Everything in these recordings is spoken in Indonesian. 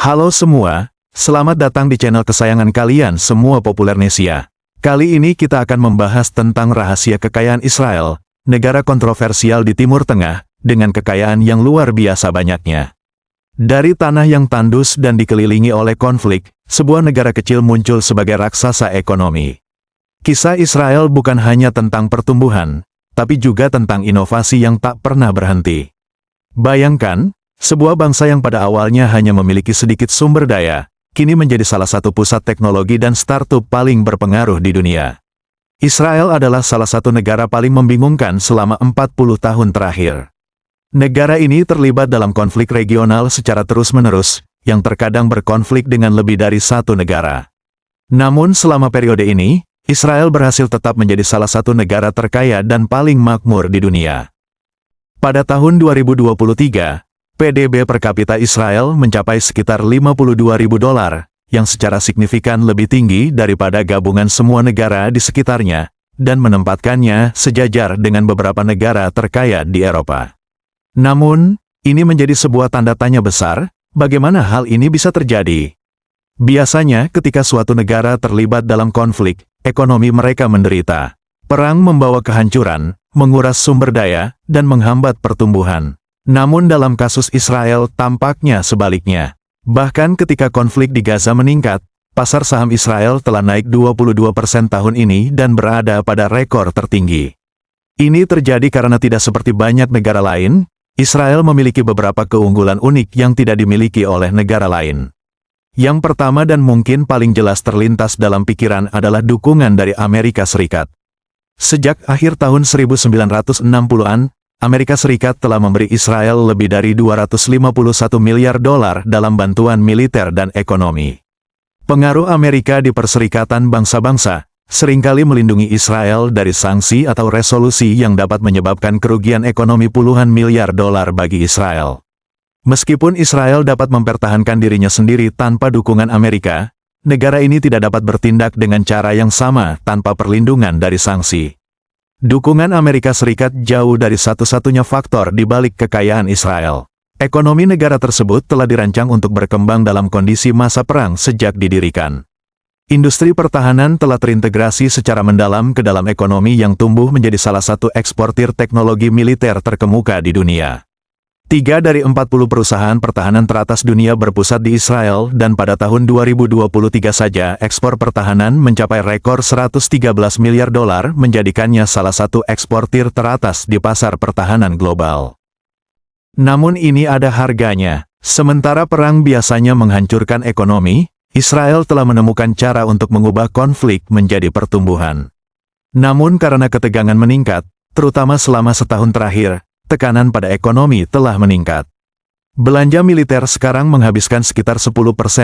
Halo semua, selamat datang di channel kesayangan kalian semua Populernesia. Kali ini kita akan membahas tentang rahasia kekayaan Israel, negara kontroversial di Timur Tengah, dengan kekayaan yang luar biasa banyaknya. Dari tanah yang tandus dan dikelilingi oleh konflik, sebuah negara kecil muncul sebagai raksasa ekonomi. Kisah Israel bukan hanya tentang pertumbuhan, tapi juga tentang inovasi yang tak pernah berhenti. Bayangkan, sebuah bangsa yang pada awalnya hanya memiliki sedikit sumber daya, kini menjadi salah satu pusat teknologi dan startup paling berpengaruh di dunia. Israel adalah salah satu negara paling membingungkan selama 40 tahun terakhir. Negara ini terlibat dalam konflik regional secara terus-menerus, yang terkadang berkonflik dengan lebih dari satu negara. Namun selama periode ini, Israel berhasil tetap menjadi salah satu negara terkaya dan paling makmur di dunia. Pada tahun 2023, PDB per kapita Israel mencapai sekitar $52.000, yang secara signifikan lebih tinggi daripada gabungan semua negara di sekitarnya, dan menempatkannya sejajar dengan beberapa negara terkaya di Eropa. Namun, ini menjadi sebuah tanda tanya besar, bagaimana hal ini bisa terjadi? Biasanya ketika suatu negara terlibat dalam konflik, ekonomi mereka menderita. Perang membawa kehancuran, menguras sumber daya, dan menghambat pertumbuhan. Namun dalam kasus Israel tampaknya sebaliknya. Bahkan ketika konflik di Gaza meningkat, pasar saham Israel telah naik 22% tahun ini dan berada pada rekor tertinggi. Ini terjadi karena tidak seperti banyak negara lain, Israel memiliki beberapa keunggulan unik yang tidak dimiliki oleh negara lain. Yang pertama dan mungkin paling jelas terlintas dalam pikiran adalah dukungan dari Amerika Serikat. Sejak akhir tahun 1960-an, Amerika Serikat telah memberi Israel lebih dari $251 miliar dalam bantuan militer dan ekonomi. Pengaruh Amerika di Perserikatan Bangsa-Bangsa seringkali melindungi Israel dari sanksi atau resolusi yang dapat menyebabkan kerugian ekonomi puluhan miliar dolar bagi Israel. Meskipun Israel dapat mempertahankan dirinya sendiri tanpa dukungan Amerika, negara ini tidak dapat bertindak dengan cara yang sama tanpa perlindungan dari sanksi. Dukungan Amerika Serikat jauh dari satu-satunya faktor di balik kekayaan Israel. Ekonomi negara tersebut telah dirancang untuk berkembang dalam kondisi masa perang sejak didirikan. Industri pertahanan telah terintegrasi secara mendalam ke dalam ekonomi yang tumbuh menjadi salah satu eksportir teknologi militer terkemuka di dunia. 3 dari 40 perusahaan pertahanan teratas dunia berpusat di Israel dan pada tahun 2023 saja ekspor pertahanan mencapai rekor $113 miliar, menjadikannya salah satu eksportir teratas di pasar pertahanan global. Namun ini ada harganya. Sementara perang biasanya menghancurkan ekonomi, Israel telah menemukan cara untuk mengubah konflik menjadi pertumbuhan. Namun karena ketegangan meningkat, terutama selama setahun terakhir, tekanan pada ekonomi telah meningkat. Belanja militer sekarang menghabiskan sekitar 10%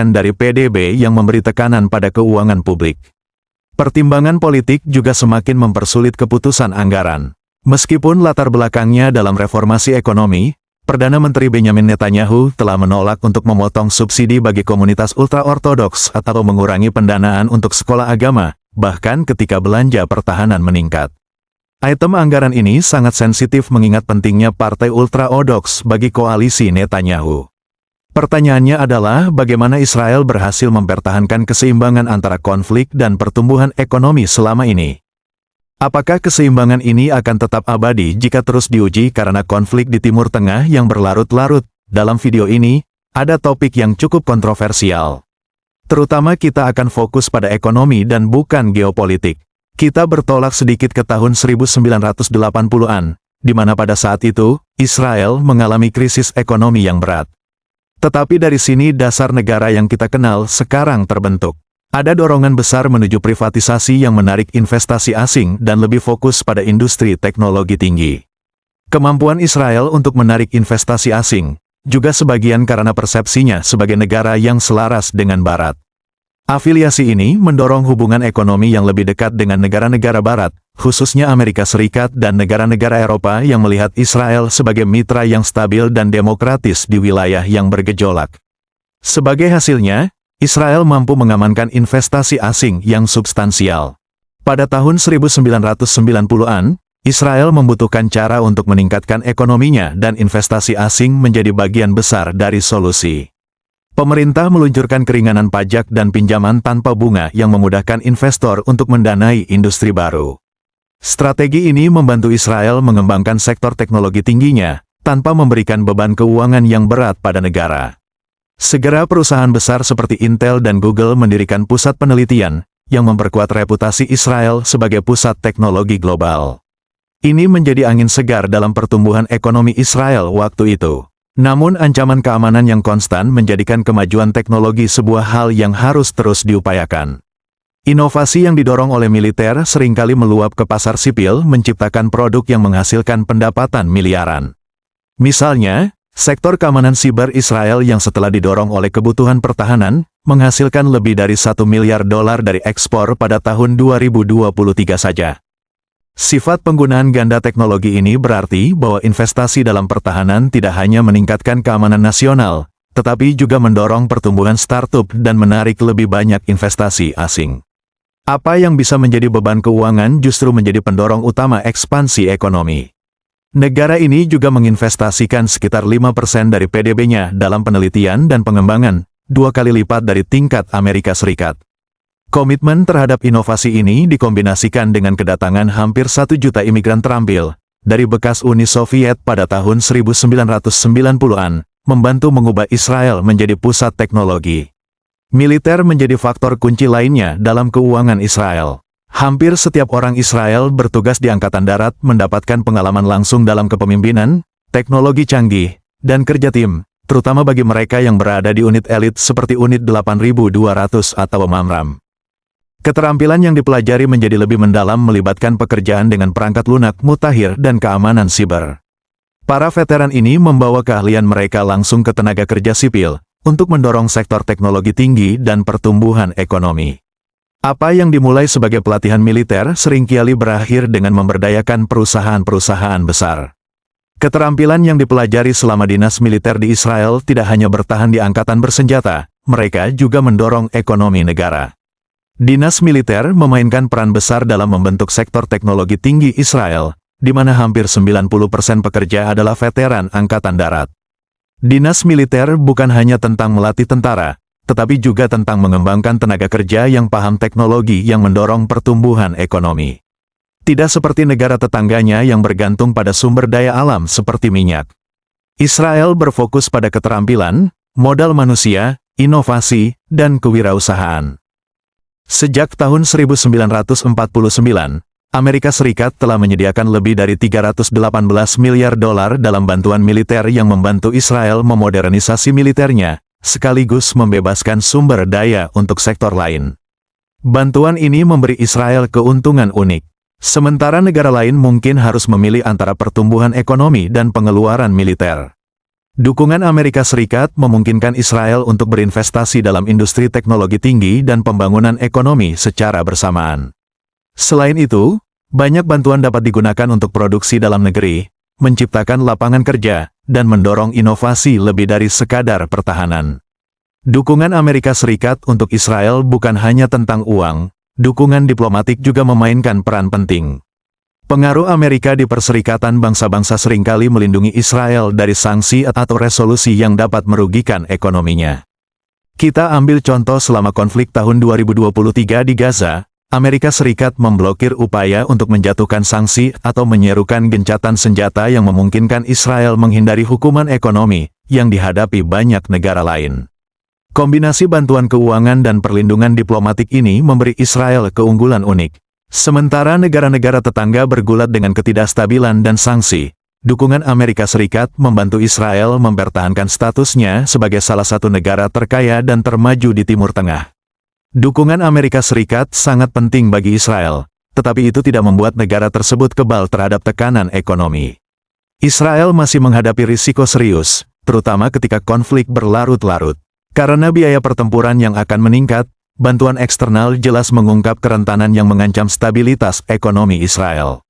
dari PDB yang memberi tekanan pada keuangan publik. Pertimbangan politik juga semakin mempersulit keputusan anggaran. Meskipun latar belakangnya dalam reformasi ekonomi, Perdana Menteri Benjamin Netanyahu telah menolak untuk memotong subsidi bagi komunitas ultra-ortodoks atau mengurangi pendanaan untuk sekolah agama, bahkan ketika belanja pertahanan meningkat. Item anggaran ini sangat sensitif mengingat pentingnya partai ultra-ortodoks bagi koalisi Netanyahu. Pertanyaannya adalah bagaimana Israel berhasil mempertahankan keseimbangan antara konflik dan pertumbuhan ekonomi selama ini. Apakah keseimbangan ini akan tetap abadi jika terus diuji karena konflik di Timur Tengah yang berlarut-larut? Dalam video ini, ada topik yang cukup kontroversial. Terutama kita akan fokus pada ekonomi dan bukan geopolitik. Kita bertolak sedikit ke tahun 1980-an, di mana pada saat itu, Israel mengalami krisis ekonomi yang berat. Tetapi dari sini dasar negara yang kita kenal sekarang terbentuk. Ada dorongan besar menuju privatisasi yang menarik investasi asing dan lebih fokus pada industri teknologi tinggi. Kemampuan Israel untuk menarik investasi asing, juga sebagian karena persepsinya sebagai negara yang selaras dengan Barat. Afiliasi ini mendorong hubungan ekonomi yang lebih dekat dengan negara-negara Barat, khususnya Amerika Serikat dan negara-negara Eropa yang melihat Israel sebagai mitra yang stabil dan demokratis di wilayah yang bergejolak. Sebagai hasilnya, Israel mampu mengamankan investasi asing yang substansial. Pada tahun 1990-an, Israel membutuhkan cara untuk meningkatkan ekonominya dan investasi asing menjadi bagian besar dari solusi. Pemerintah meluncurkan keringanan pajak dan pinjaman tanpa bunga yang memudahkan investor untuk mendanai industri baru. Strategi ini membantu Israel mengembangkan sektor teknologi tingginya, tanpa memberikan beban keuangan yang berat pada negara. Segera perusahaan besar seperti Intel dan Google mendirikan pusat penelitian, yang memperkuat reputasi Israel sebagai pusat teknologi global. Ini menjadi angin segar dalam pertumbuhan ekonomi Israel waktu itu. Namun ancaman keamanan yang konstan menjadikan kemajuan teknologi sebuah hal yang harus terus diupayakan. Inovasi yang didorong oleh militer seringkali meluap ke pasar sipil menciptakan produk yang menghasilkan pendapatan miliaran. Misalnya, sektor keamanan siber Israel yang setelah didorong oleh kebutuhan pertahanan, menghasilkan lebih dari $1 miliar dari ekspor pada tahun 2023 saja. Sifat penggunaan ganda teknologi ini berarti bahwa investasi dalam pertahanan tidak hanya meningkatkan keamanan nasional, tetapi juga mendorong pertumbuhan startup dan menarik lebih banyak investasi asing. Apa yang bisa menjadi beban keuangan justru menjadi pendorong utama ekspansi ekonomi. Negara ini juga menginvestasikan sekitar 5% dari PDB-nya dalam penelitian dan pengembangan, 2 kali lipat dari tingkat Amerika Serikat. Komitmen terhadap inovasi ini dikombinasikan dengan kedatangan hampir 1 juta imigran terampil dari bekas Uni Soviet pada tahun 1990-an, membantu mengubah Israel menjadi pusat teknologi. Militer menjadi faktor kunci lainnya dalam keuangan Israel. Hampir setiap orang Israel bertugas di Angkatan Darat mendapatkan pengalaman langsung dalam kepemimpinan, teknologi canggih, dan kerja tim, terutama bagi mereka yang berada di unit elit seperti unit 8200 atau Mamram. Keterampilan yang dipelajari menjadi lebih mendalam melibatkan pekerjaan dengan perangkat lunak, mutakhir, dan keamanan siber. Para veteran ini membawa keahlian mereka langsung ke tenaga kerja sipil, untuk mendorong sektor teknologi tinggi dan pertumbuhan ekonomi. Apa yang dimulai sebagai pelatihan militer seringkali berakhir dengan memberdayakan perusahaan-perusahaan besar. Keterampilan yang dipelajari selama dinas militer di Israel tidak hanya bertahan di angkatan bersenjata, mereka juga mendorong ekonomi negara. Dinas militer memainkan peran besar dalam membentuk sektor teknologi tinggi Israel, di mana hampir 90% pekerja adalah veteran Angkatan Darat. Dinas militer bukan hanya tentang melatih tentara, tetapi juga tentang mengembangkan tenaga kerja yang paham teknologi yang mendorong pertumbuhan ekonomi. Tidak seperti negara tetangganya yang bergantung pada sumber daya alam seperti minyak. Israel berfokus pada keterampilan, modal manusia, inovasi, dan kewirausahaan. Sejak tahun 1949, Amerika Serikat telah menyediakan lebih dari $318 miliar dalam bantuan militer yang membantu Israel memodernisasi militernya, sekaligus membebaskan sumber daya untuk sektor lain. Bantuan ini memberi Israel keuntungan unik. Sementara negara lain mungkin harus memilih antara pertumbuhan ekonomi dan pengeluaran militer. Dukungan Amerika Serikat memungkinkan Israel untuk berinvestasi dalam industri teknologi tinggi dan pembangunan ekonomi secara bersamaan. Selain itu, banyak bantuan dapat digunakan untuk produksi dalam negeri, menciptakan lapangan kerja, dan mendorong inovasi lebih dari sekadar pertahanan. Dukungan Amerika Serikat untuk Israel bukan hanya tentang uang, dukungan diplomatik juga memainkan peran penting. Pengaruh Amerika di Perserikatan Bangsa-Bangsa seringkali melindungi Israel dari sanksi atau resolusi yang dapat merugikan ekonominya. Kita ambil contoh selama konflik tahun 2023 di Gaza, Amerika Serikat memblokir upaya untuk menjatuhkan sanksi atau menyerukan gencatan senjata yang memungkinkan Israel menghindari hukuman ekonomi yang dihadapi banyak negara lain. Kombinasi bantuan keuangan dan perlindungan diplomatik ini memberi Israel keunggulan unik. Sementara negara-negara tetangga bergulat dengan ketidakstabilan dan sanksi, dukungan Amerika Serikat membantu Israel mempertahankan statusnya sebagai salah satu negara terkaya dan termaju di Timur Tengah. Dukungan Amerika Serikat sangat penting bagi Israel, tetapi itu tidak membuat negara tersebut kebal terhadap tekanan ekonomi. Israel masih menghadapi risiko serius, terutama ketika konflik berlarut-larut. Karena biaya pertempuran yang akan meningkat, bantuan eksternal jelas mengungkap kerentanan yang mengancam stabilitas ekonomi Israel.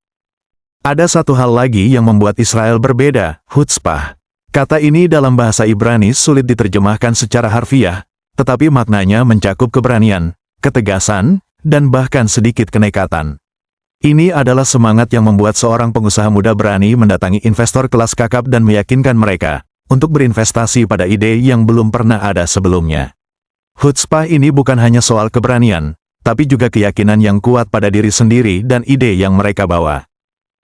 Ada satu hal lagi yang membuat Israel berbeda, chutzpah. Kata ini dalam bahasa Ibrani sulit diterjemahkan secara harfiah, tetapi maknanya mencakup keberanian, ketegasan, dan bahkan sedikit kenekatan. Ini adalah semangat yang membuat seorang pengusaha muda berani mendatangi investor kelas kakap dan meyakinkan mereka untuk berinvestasi pada ide yang belum pernah ada sebelumnya. Chutzpah ini bukan hanya soal keberanian, tapi juga keyakinan yang kuat pada diri sendiri dan ide yang mereka bawa.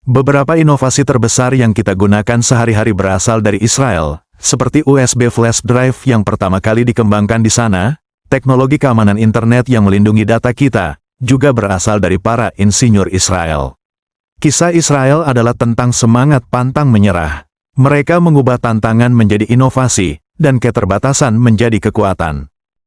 Beberapa inovasi terbesar yang kita gunakan sehari-hari berasal dari Israel, seperti USB flash drive yang pertama kali dikembangkan di sana, teknologi keamanan internet yang melindungi data kita, juga berasal dari para insinyur Israel. Kisah Israel adalah tentang semangat pantang menyerah. Mereka mengubah tantangan menjadi inovasi, dan keterbatasan menjadi kekuatan.